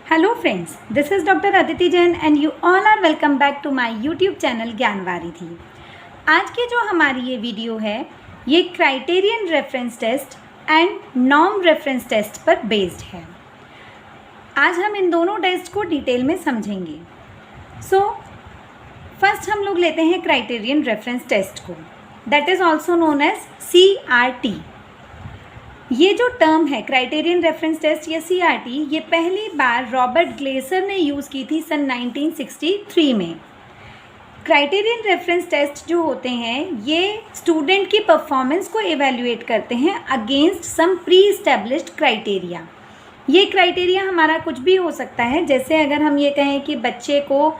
Hello friends, this is Dr. Aditi Jain and you all are welcome back to my YouTube channel ज्ञानवारिधि। आज की जो हमारी ये video है ये criterion reference test and norm reference test पर based है। आज हम इन दोनों टेस्ट को डिटेल में समझेंगे। फर्स्ट हम लोग लेते हैं क्राइटेरियन रेफरेंस टेस्ट को, that is also known as CRT। ये जो टर्म है क्राइटेरियन रेफरेंस टेस्ट या CRT, ये पहली बार रॉबर्ट ग्लेसर ने यूज़ की थी सन 1963 में। क्राइटेरियन रेफरेंस टेस्ट जो होते हैं ये स्टूडेंट की परफॉर्मेंस को एवेल्युएट करते हैं against some pre established criteria. ये क्राइटेरिया हमारा कुछ भी हो सकता है, जैसे अगर हम ये कहें कि बच्चे को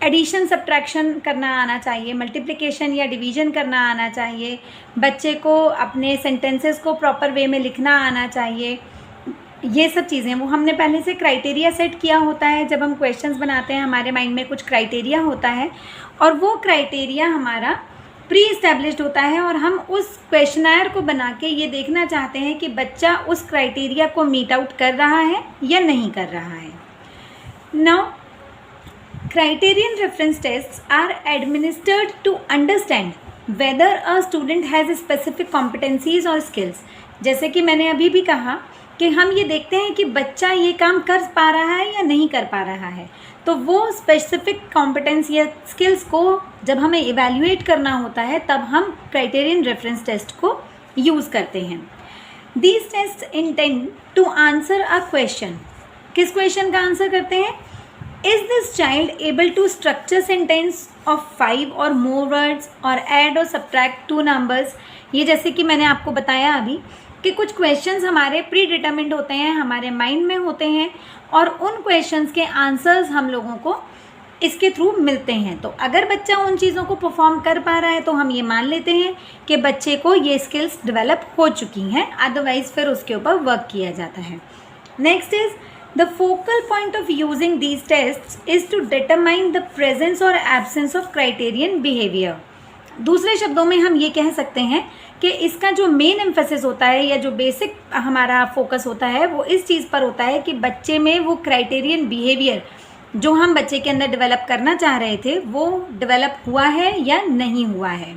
एडिशन सब्ट्रैक्शन करना आना चाहिए, मल्टीप्लिकेशन या डिवीज़न करना आना चाहिए, बच्चे को अपने सेंटेंसेस को प्रॉपर वे में लिखना आना चाहिए, ये सब चीज़ें वो हमने पहले से क्राइटेरिया सेट किया होता है। जब हम क्वेश्चंस बनाते हैं हमारे माइंड में कुछ क्राइटेरिया होता है और वो क्राइटेरिया हमारा प्री एस्टैब्लिश्ड होता है और हम उस क्वेश्चनर को बना के ये देखना चाहते हैं कि बच्चा उस क्राइटेरिया को मीट आउट कर रहा है या नहीं कर रहा है। Now criterion reference tests are administered to understand whether a student has specific competencies or skills। जैसे कि मैंने अभी भी कहा कि हम ये देखते हैं कि बच्चा ये काम कर पा रहा है या नहीं कर पा रहा है, तो वो स्पेसिफिक कॉम्पिटेंस या स्किल्स को जब हमें इवेल्युएट करना होता है तब हम क्राइटेरियन रेफरेंस टेस्ट को यूज़ करते हैं। These test intend to answer a question. किस क्वेश्चन का आंसर करते हैं? Is this child able to structure sentence of 5 or more words or add or subtract 2 numbers? ये जैसे कि मैंने आपको बताया अभी कि कुछ क्वेश्चंस हमारे प्री डिटरमिन्ड होते हैं, हमारे माइंड में होते हैं और उन क्वेश्चंस के आंसर्स हम लोगों को इसके थ्रू मिलते हैं। तो अगर बच्चा उन चीज़ों को परफॉर्म कर पा रहा है तो हम ये मान लेते हैं कि बच्चे को ये स्किल्स डेवलप हो चुकी हैं, अदरवाइज़ फिर उसके ऊपर वर्क किया जाता है। Next is The focal point of using these tests is to determine the presence or absence of criterion behavior। दूसरे शब्दों में हम ये कह सकते हैं कि इसका जो मेन एम्फेसिस होता है या जो बेसिक हमारा फोकस होता है वो इस चीज़ पर होता है कि बच्चे में वो क्राइटेरियन बिहेवियर जो हम बच्चे के अंदर डेवलप करना चाह रहे थे वो डेवलप हुआ है या नहीं हुआ है।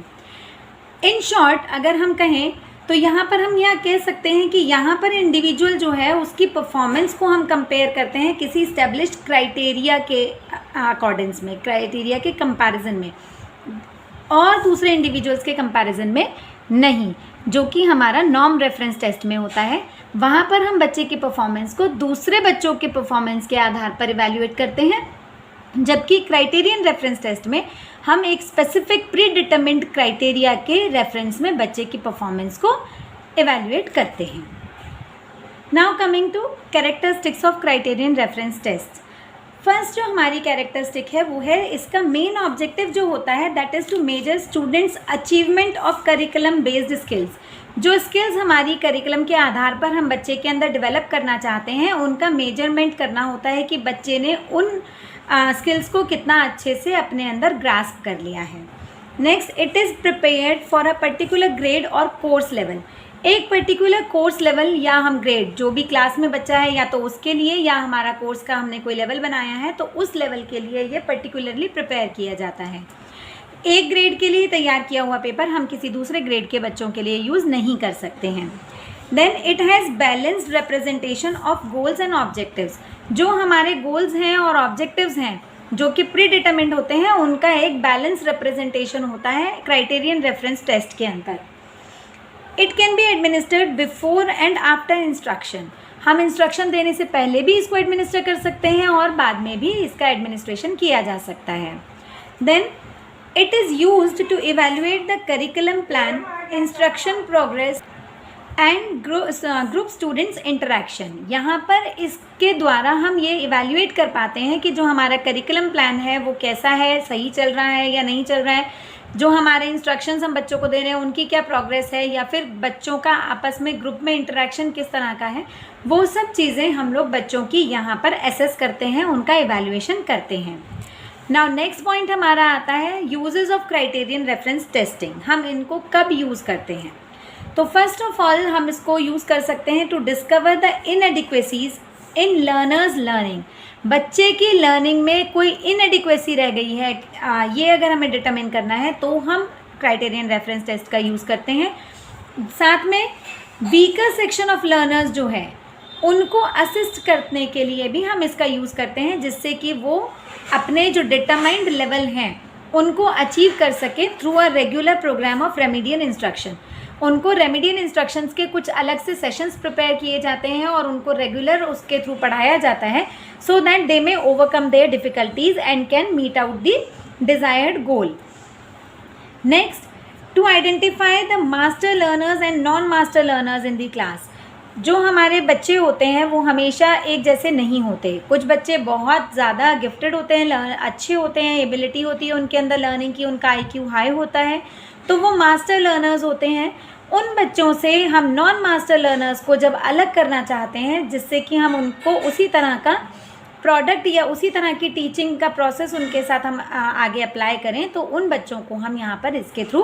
इन शॉर्ट अगर हम कहें तो यहाँ पर हम यह कह सकते हैं कि यहाँ पर इंडिविजुअल जो है उसकी परफॉर्मेंस को हम कंपेयर करते हैं किसी इस्टेब्लिश्ड क्राइटेरिया के अकॉर्डिंग्स में, क्राइटेरिया के कंपैरिजन में, और दूसरे इंडिविजुअल्स के कंपैरिजन में नहीं, जो कि हमारा नॉर्म रेफरेंस टेस्ट में होता है। वहाँ पर हम बच्चे की परफॉर्मेंस को दूसरे बच्चों के परफॉर्मेंस के आधार पर इवैल्यूएट करते हैं, जबकि क्राइटेरियन रेफरेंस टेस्ट में हम एक स्पेसिफिक प्री डिटरमिन्ड क्राइटेरिया के रेफरेंस में बच्चे की परफॉर्मेंस को एवेल्युएट करते हैं। Now coming to characteristics of criterion reference test. First जो हमारी कैरेक्टरिस्टिक है वो है इसका मेन ऑब्जेक्टिव जो होता है that is to measure students achievement of curriculum based skills. जो स्किल्स हमारी करिकुलम के आधार पर हम बच्चे के अंदर डेवलप करना चाहते हैं उनका मेजरमेंट करना होता है कि बच्चे ने उन स्किल्स को कितना अच्छे से अपने अंदर ग्रास्प कर लिया है। Next, it is prepared for a particular grade और कोर्स लेवल। एक पर्टिकुलर कोर्स लेवल या हम ग्रेड जो भी क्लास में बच्चा है या तो उसके लिए या हमारा कोर्स का हमने कोई लेवल बनाया है तो उस लेवल के लिए ये पर्टिकुलरली प्रिपेयर किया जाता है। एक ग्रेड के लिए तैयार किया हुआ पेपर हम किसी दूसरे ग्रेड के बच्चों के लिए यूज़ नहीं कर सकते हैं। Then it has balanced representation of goals and objectives. जो हमारे गोल्स हैं और ऑब्जेक्टिव्स हैं जो कि प्री डिटरमिन्ड होते हैं उनका एक बैलेंस रिप्रेजेंटेशन होता है क्राइटेरियन रेफरेंस टेस्ट के अंदर। It can be administered before and after instruction. हम इंस्ट्रक्शन देने से पहले भी इसको एडमिनिस्टर कर सकते हैं और बाद में भी इसका एडमिनिस्ट्रेशन किया जा सकता है। Then it is used to evaluate the curriculum plan, instruction progress and group students interaction. यहाँ पर इसके द्वारा हम ये इवैल्यूएट कर पाते हैं कि जो हमारा करिकुलम प्लान है वो कैसा है, सही चल रहा है या नहीं चल रहा है, जो हमारे इंस्ट्रक्शंस हम बच्चों को दे रहे हैं उनकी क्या प्रोग्रेस है, या फिर बच्चों का आपस में ग्रुप में इंटरेक्शन किस तरह का है। वो सब चीज़ें हम लोग बच्चों की यहाँ पर एसेस करते हैं, उनका इवैल्यूएशन करते हैं। नाउ नेक्स्ट पॉइंट हमारा आता है uses of criterion reference testing. हम इनको कब यूज़ करते हैं? तो फर्स्ट ऑफ ऑल हम इसको यूज़ कर सकते हैं to discover the inadequacies in learners learning, बच्चे की लर्निंग में कोई इनएडिक्वेसी रह गई है, ये अगर हमें डिटरमिन करना है तो हम क्राइटेरियन रेफरेंस टेस्ट का यूज़ करते हैं। साथ में वीकर सेक्शन ऑफ लर्नर्स जो है उनको असिस्ट करने के लिए भी हम इसका यूज़ करते हैं, जिससे कि वो अपने जो डिटरमाइंड लेवल हैं उनको अचीव कर सके through a regular programme of remedial instruction. उनको रेमेडियल इंस्ट्रक्शंस के कुछ अलग से सेशंस प्रिपेयर किए जाते हैं और उनको रेगुलर उसके थ्रू पढ़ाया जाता है, so that they may overcome their difficulties and can meet out the desired goal. Next, to identify the master learners and non master learners in the class. जो हमारे बच्चे होते हैं वो हमेशा एक जैसे नहीं होते। कुछ बच्चे बहुत ज़्यादा गिफ्टेड होते हैं, अच्छे होते हैं, एबिलिटी होती है उनके अंदर लर्निंग की, उनका IQ हाई होता है, तो वो मास्टर लर्नर्स होते हैं। उन बच्चों से हम नॉन मास्टर लर्नर्स को जब अलग करना चाहते हैं, जिससे कि हम उनको उसी तरह का प्रोडक्ट या उसी तरह की टीचिंग का प्रोसेस उनके साथ हम आगे अप्लाई करें, तो उन बच्चों को हम यहाँ पर इसके थ्रू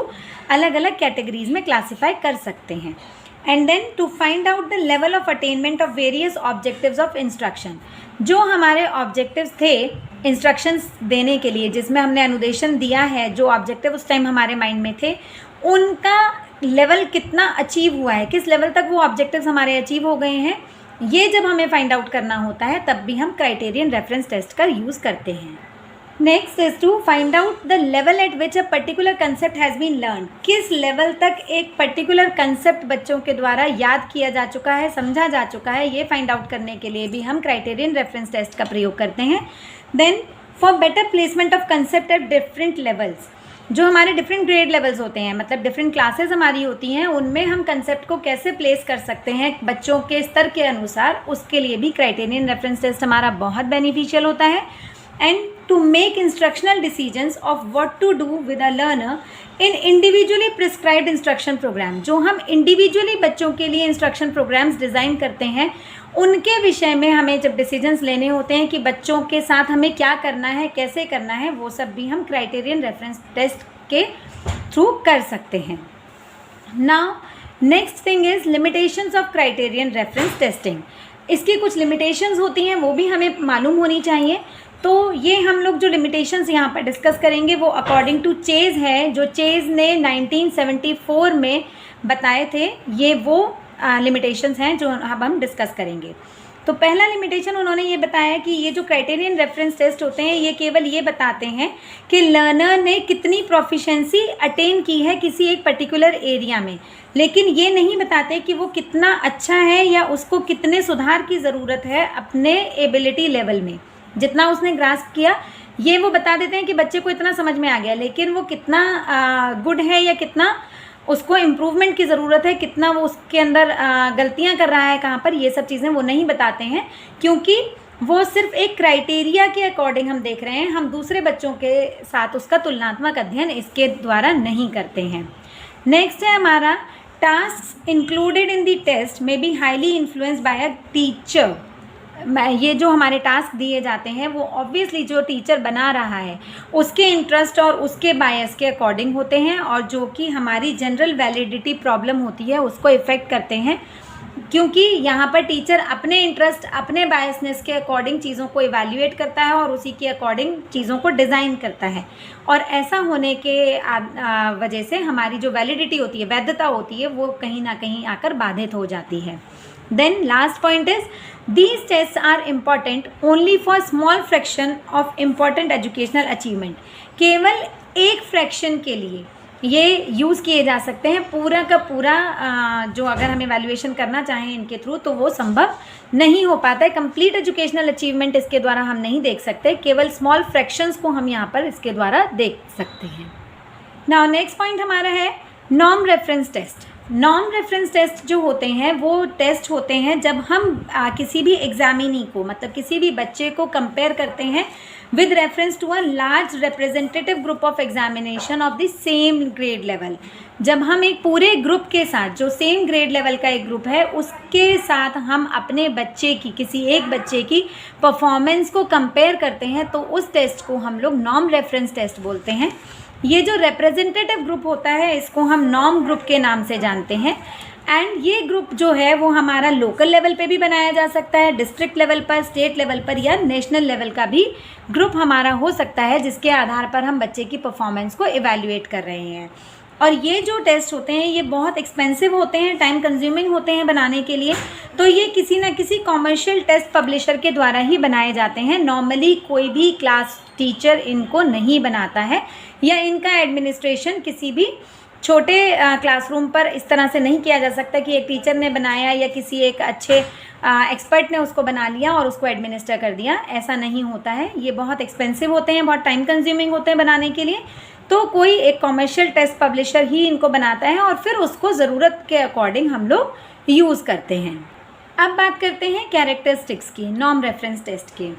अलग अलग कैटेगरीज में क्लासीफाई कर सकते हैं। And then to find out the level of attainment of various objectives of instruction. जो हमारे ऑब्जेक्टिव्स थे इंस्ट्रक्शंस देने के लिए, जिसमें हमने अनुदेशन दिया है, जो ऑब्जेक्टिव उस टाइम हमारे माइंड में थे, उनका लेवल कितना अचीव हुआ है, किस लेवल तक वो ऑब्जेक्टिव्स हमारे अचीव हो गए हैं, ये जब हमें फाइंड आउट करना होता है तब भी हम क्राइटेरियन रेफरेंस टेस्ट का यूज़ करते हैं। Next is to find out the level at which a particular concept has been learn. किस लेवल तक एक पर्टिकुलर कंसेप्ट बच्चों के द्वारा याद किया जा चुका है, समझा जा चुका है, ये फाइंड आउट करने के लिए भी हम क्राइटेरियन रेफरेंस टेस्ट का प्रयोग करते हैं। Then for better placement of concept at different levels, जो हमारे डिफरेंट ग्रेड लेवल्स होते हैं, मतलब डिफरेंट क्लासेस हमारी होती हैं, उनमें हम कंसेप्ट को कैसे प्लेस कर सकते हैं बच्चों के स्तर के अनुसार, उसके लिए भी क्राइटेरियन रेफरेंस टेस्ट हमारा बहुत बेनिफिशियल होता है। And to make instructional decisions of what to do with a learner in individually prescribed instruction programme. जो हम इंडिविजुअली बच्चों के लिए इंस्ट्रक्शन प्रोग्राम्स डिज़ाइन करते हैं, उनके विषय में हमें जब डिसीजंस लेने होते हैं कि बच्चों के साथ हमें क्या करना है, कैसे करना है, वो सब भी हम क्राइटेरियन रेफरेंस टेस्ट के थ्रू कर सकते हैं। Now next thing is limitations of criterion reference testing. इसकी कुछ लिमिटेशंस होती हैं, वो भी हमें मालूम होनी चाहिए। तो ये हम लोग जो लिमिटेशंस यहाँ पर डिस्कस करेंगे वो अकॉर्डिंग टू चेज़ है, जो चेज़ ने 1974 में बताए थे। ये वो लिमिटेशंस हैं जो अब हम डिस्कस करेंगे। तो पहला लिमिटेशन उन्होंने ये बताया कि ये जो क्राइटेरियन रेफरेंस टेस्ट होते हैं, ये केवल ये बताते हैं कि लर्नर ने कितनी प्रोफिशिएंसी अटेन की है किसी एक पर्टिकुलर एरिया में, लेकिन ये नहीं बताते कि वो कितना अच्छा है या उसको कितने सुधार की ज़रूरत है अपने एबिलिटी लेवल में। जितना उसने ग्रास्प किया ये वो बता देते हैं कि बच्चे को इतना समझ में आ गया, लेकिन वो कितना गुड है या कितना उसको इम्प्रूवमेंट की ज़रूरत है, कितना वो उसके अंदर गलतियां कर रहा है कहाँ पर, ये सब चीज़ें वो नहीं बताते हैं, क्योंकि वो सिर्फ एक क्राइटेरिया के अकॉर्डिंग हम देख रहे हैं। हम दूसरे बच्चों के साथ उसका तुलनात्मक अध्ययन इसके द्वारा नहीं करते हैं। नेक्स्ट है हमारा task included in the test में be highly influenced by a teacher. ये जो हमारे टास्क दिए जाते हैं वो ऑब्वियसली जो टीचर बना रहा है उसके इंटरेस्ट और उसके बायस के अकॉर्डिंग होते हैं, और जो कि हमारी जनरल वैलिडिटी प्रॉब्लम होती है उसको इफ़ेक्ट करते हैं, क्योंकि यहाँ पर टीचर अपने इंटरेस्ट, अपने बायसनेस के अकॉर्डिंग चीज़ों को इवैल्यूएट करता है और उसी के अकॉर्डिंग चीज़ों को डिज़ाइन करता है, और ऐसा होने के वजह से हमारी जो वैलिडिटी होती है, वैधता होती है, वो कहीं ना कहीं आकर बाधित हो जाती है। Then last point is these tests are important only for small fraction of important educational achievement। केवल एक फ्रैक्शन के लिए ये यूज़ किए जा सकते हैं, पूरा का पूरा जो अगर हम इवैल्यूएशन करना चाहें इनके थ्रू तो वो संभव नहीं हो पाता है। कंप्लीट एजुकेशनल अचीवमेंट इसके द्वारा हम नहीं देख सकते, केवल स्मॉल फ्रैक्शंस को हम यहाँ पर इसके द्वारा देख सकते हैं। नाउ नेक्स्ट पॉइंट हमारा है norm reference test. Norm reference test जो होते हैं वो टेस्ट होते हैं जब हम किसी भी एग्जामिनी को, मतलब किसी भी बच्चे को कंपेयर करते हैं with reference to a large representative group of examination of the same grade level. जब हम एक पूरे ग्रुप के साथ, जो सेम ग्रेड लेवल का एक ग्रुप है, उसके साथ हम अपने बच्चे की, किसी एक बच्चे की परफॉर्मेंस को कंपेयर करते हैं, तो उस टेस्ट को हम लोग नॉर्म रेफरेंस टेस्ट बोलते हैं। ये जो रिप्रेजेंटेटिव ग्रुप होता है इसको हम नॉर्म ग्रुप के नाम से जानते हैं। एंड ये ग्रुप जो है वो हमारा लोकल लेवल पे भी बनाया जा सकता है, डिस्ट्रिक्ट लेवल पर, स्टेट लेवल पर या नेशनल लेवल का भी ग्रुप हमारा हो सकता है, जिसके आधार पर हम बच्चे की परफॉर्मेंस को इवैल्यूएट कर रहे हैं। और ये जो टेस्ट होते हैं ये बहुत एक्सपेंसिव होते हैं, टाइम कंज्यूमिंग होते हैं बनाने के लिए, तो ये किसी ना किसी कॉमर्शियल टेस्ट पब्लिशर के द्वारा ही बनाए जाते हैं। नॉर्मली कोई भी क्लास टीचर इनको नहीं बनाता है, या इनका एडमिनिस्ट्रेशन किसी भी छोटे क्लासरूम पर इस तरह से नहीं किया जा सकता कि एक टीचर ने बनाया या किसी एक अच्छे एक्सपर्ट ने उसको बना लिया और उसको एडमिनिस्टर कर दिया। ऐसा नहीं होता है, ये बहुत एक्सपेंसिव होते हैं, बहुत टाइम कंज्यूमिंग होते हैं बनाने के लिए। तो कोई एक कॉमर्शियल टेस्ट पब्लिशर ही इनको बनाता है और फिर उसको ज़रूरत के अकॉर्डिंग हम लोग यूज़ करते हैं। अब बात करते हैं कैरेक्टरिस्टिक्स की, नॉर्म रेफरेंस टेस्ट के।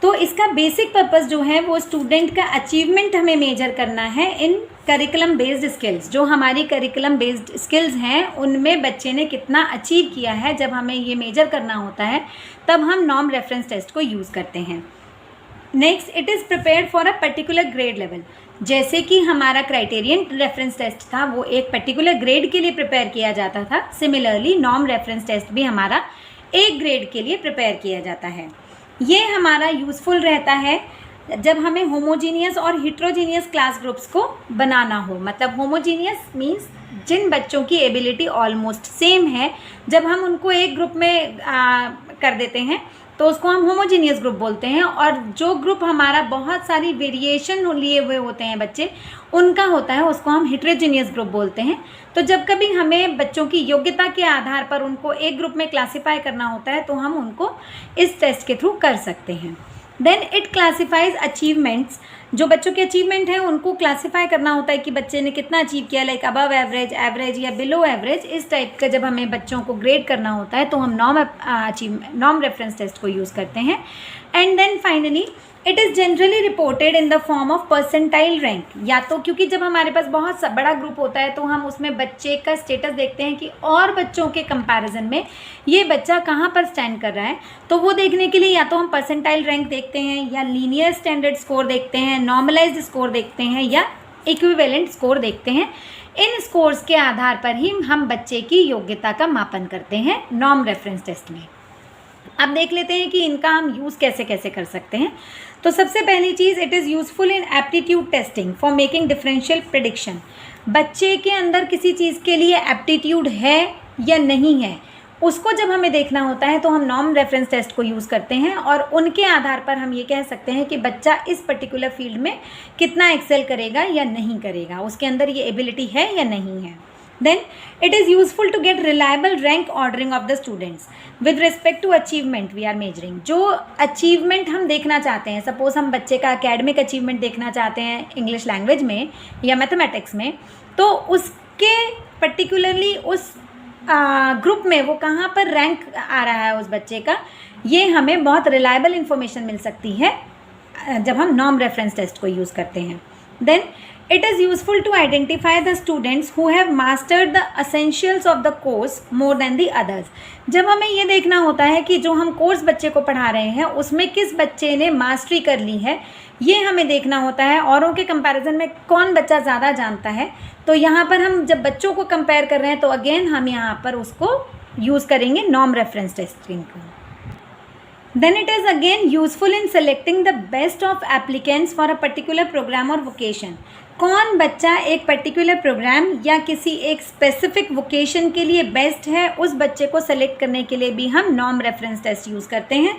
तो इसका बेसिक पर्पस जो है वो स्टूडेंट का अचीवमेंट हमें मेजर करना है इन करिकुलम बेस्ड स्किल्स। जो हमारी करिकुलम बेस्ड स्किल्स हैं उनमें बच्चे ने कितना अचीव किया है, जब हमें ये मेजर करना होता है तब हम नॉर्म रेफरेंस टेस्ट को यूज़ करते हैं। Next, it is prepared for a particular grade level. जैसे कि हमारा क्राइटेरियन रेफरेंस टेस्ट था वो एक पर्टिकुलर ग्रेड के लिए प्रिपेयर किया जाता था, सिमिलरली नॉर्म रेफरेंस टेस्ट भी हमारा एक ग्रेड के लिए प्रिपेयर किया जाता है। ये हमारा यूज़फुल रहता है जब हमें होमोजीनियस और हिट्रोजीनियस क्लास ग्रुप्स को बनाना हो। मतलब होमोजीनियस मीन्स जिन बच्चों की एबिलिटी ऑलमोस्ट सेम है, जब हम उनको एक ग्रुप में कर देते हैं तो उसको हम होमोजीनियस ग्रुप बोलते हैं। और जो ग्रुप हमारा बहुत सारी वेरिएशन लिए हुए होते हैं बच्चे उनका होता है, उसको हम हिट्रोजीनियस ग्रुप बोलते हैं। तो जब कभी हमें बच्चों की योग्यता के आधार पर उनको एक ग्रुप में क्लासीफाई करना होता है तो हम उनको इस टेस्ट के थ्रू कर सकते हैं। Then it classifies achievements. जो बच्चों के अचीवमेंट हैं उनको क्लासीफाई करना होता है कि बच्चे ने कितना अचीव किया, लाइक अबव एवरेज, एवरेज या बिलो एवरेज। इस टाइप का जब हमें बच्चों को ग्रेड करना होता है तो हम नॉर्म रेफरेंस टेस्ट को यूज़ करते हैं। And then finally it is generally reported in the form of percentile rank. या तो क्योंकि जब हमारे पास बहुत बड़ा ग्रुप होता है तो हम उसमें बच्चे का स्टेटस देखते हैं कि और बच्चों के कंपैरिजन में ये बच्चा कहाँ पर स्टैंड कर रहा है, तो वो देखने के लिए या तो हम परसेंटाइल रैंक देखते हैं, या लीनियर स्टैंडर्ड स्कोर देखते हैं, नॉर्मलाइज्ड स्कोर देखते हैं, या इक्विवेलेंट स्कोर देखते हैं। इन स्कोर्स के आधार पर ही हम बच्चे की योग्यता का मापन करते हैं नॉर्म रेफरेंस टेस्ट में। अब देख लेते हैं कि इनका हम यूज़ कैसे कैसे कर सकते हैं। तो सबसे पहली चीज़, it is useful in aptitude testing for making differential prediction. बच्चे के अंदर किसी चीज़ के लिए एप्टीट्यूड है या नहीं है, उसको जब हमें देखना होता है तो हम नॉर्म रेफरेंस टेस्ट को यूज़ करते हैं और उनके आधार पर हम ये कह सकते हैं कि बच्चा इस पर्टिकुलर फील्ड में कितना एक्सेल करेगा या नहीं करेगा, उसके अंदर ये एबिलिटी है या नहीं है। Then it is useful to get reliable rank ordering of the students with respect to achievement we are measuring। जो अचीवमेंट हम देखना चाहते हैं, सपोज हम बच्चे का एकेडमिक अचीवमेंट देखना चाहते हैं इंग्लिश लैंग्वेज में या मैथमेटिक्स में, तो उसके पर्टिकुलरली उस ग्रुप में वो कहाँ पर रैंक आ रहा है उस बच्चे का, ये हमें बहुत रिलायबल इंफॉर्मेशन मिल सकती है जब हम नॉर्म रेफरेंस टेस्ट को यूज़ करते हैं। Then it is useful to identify the students who have mastered the essentials of the course more than the others। जब हमें ये देखना होता है कि जो हम कोर्स बच्चे को पढ़ा रहे हैं उसमें किस बच्चे ने मास्टरी कर ली है, ये हमें देखना होता है। औरों के कंपैरिजन में कौन बच्चा ज़्यादा जानता है, तो यहाँ पर हम जब बच्चों को कंपेयर कर रहे हैं तो अगेन हम यहाँ पर उसको यूज़ करेंगे नॉर्म रेफरेंस टेस्टिंग को। Then it is again useful in selecting the best of applicants for a particular program or vocation। कौन बच्चा एक पर्टिकुलर प्रोग्राम या किसी एक स्पेसिफिक वोकेशन के लिए बेस्ट है, उस बच्चे को सेलेक्ट करने के लिए भी हम नॉर्म रेफरेंस टेस्ट यूज़ करते हैं।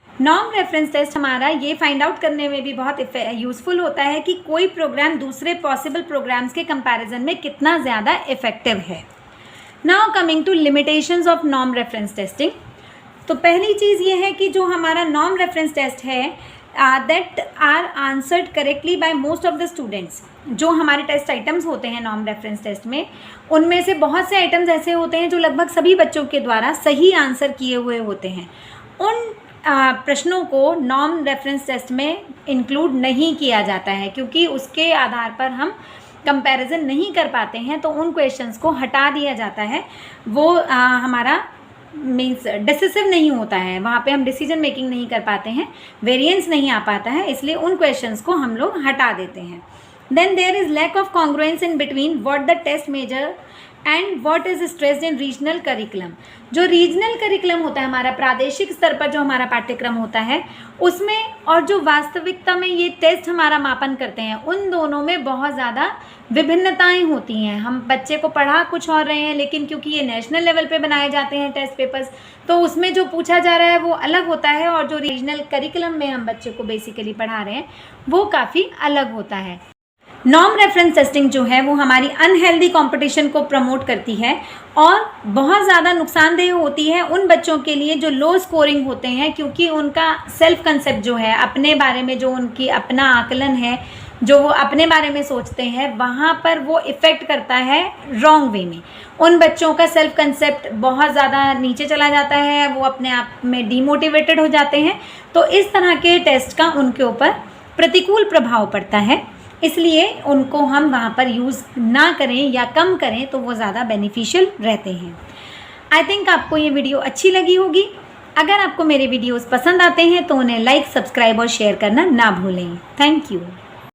नॉर्म रेफरेंस टेस्ट हमारा ये फाइंड आउट करने में भी बहुत यूज़फुल होता है कि कोई प्रोग्राम दूसरे पॉसिबल प्रोग्राम्स के कंपैरिजन में कितना ज़्यादा इफेक्टिव है। Now coming to limitations of norm reference testing. तो पहली चीज़ ये है कि जो हमारा नॉर्म रेफरेंस टेस्ट है that are answered correctly by most of the students. जो हमारे टेस्ट आइटम्स होते हैं नॉर्म रेफरेंस टेस्ट में, उनमें से बहुत से आइटम्स ऐसे होते हैं जो लगभग सभी बच्चों के द्वारा सही आंसर किए हुए होते हैं। उन प्रश्नों को नॉर्म रेफरेंस टेस्ट में इंक्लूड नहीं किया जाता है क्योंकि उसके आधार पर हम कंपैरिजन नहीं कर पाते हैं, तो उन क्वेश्चंस को हटा दिया जाता है। वो हमारा मीन्स डिसिसिव नहीं होता है, वहाँ पे हम डिसीजन मेकिंग नहीं कर पाते हैं, वेरिएंस नहीं आ पाता है, इसलिए उन क्वेश्चंस को हम लोग हटा देते हैं। Then there is lack of congruence in between what the test measure and what is stressed in regional curriculum. जो रीजनल करिकुलम होता है हमारा, प्रादेशिक स्तर पर जो हमारा पाठ्यक्रम होता है उसमें, और जो वास्तविकता में ये टेस्ट हमारा मापन करते हैं, उन दोनों में बहुत ज़्यादा विभिन्नताएं होती हैं। हम बच्चे को पढ़ा कुछ और रहे हैं, लेकिन क्योंकि ये नेशनल लेवल पे बनाए जाते हैं टेस्ट पेपर्स, तो उसमें जो पूछा जा रहा है वो अलग होता है, और जो रीजनल करिकुलम में हम बच्चे को बेसिकली पढ़ा रहे हैं वो काफ़ी अलग होता है। नॉर्म रेफरेंस टेस्टिंग जो है वो हमारी अनहेल्दी कंपटीशन को प्रमोट करती है और बहुत ज़्यादा नुकसानदेह होती है उन बच्चों के लिए जो लो स्कोरिंग होते हैं, क्योंकि उनका सेल्फ कंसेप्ट जो है, अपने बारे में जो उनकी अपना आकलन है, जो वो अपने बारे में सोचते हैं, वहाँ पर वो इफ़ेक्ट करता है रॉन्ग वे में। उन बच्चों का सेल्फ कंसेप्ट बहुत ज़्यादा नीचे चला जाता है, वो अपने आप में डीमोटिवेटेड हो जाते हैं। तो इस तरह के टेस्ट का उनके ऊपर प्रतिकूल प्रभाव पड़ता है, इसलिए उनको हम वहाँ पर यूज़ ना करें या कम करें तो वो ज़्यादा बेनिफिशियल रहते हैं। आई थिंक आपको ये वीडियो अच्छी लगी होगी। अगर आपको मेरे वीडियोस पसंद आते हैं तो उन्हें लाइक, सब्सक्राइब और शेयर करना ना भूलें। Thank you.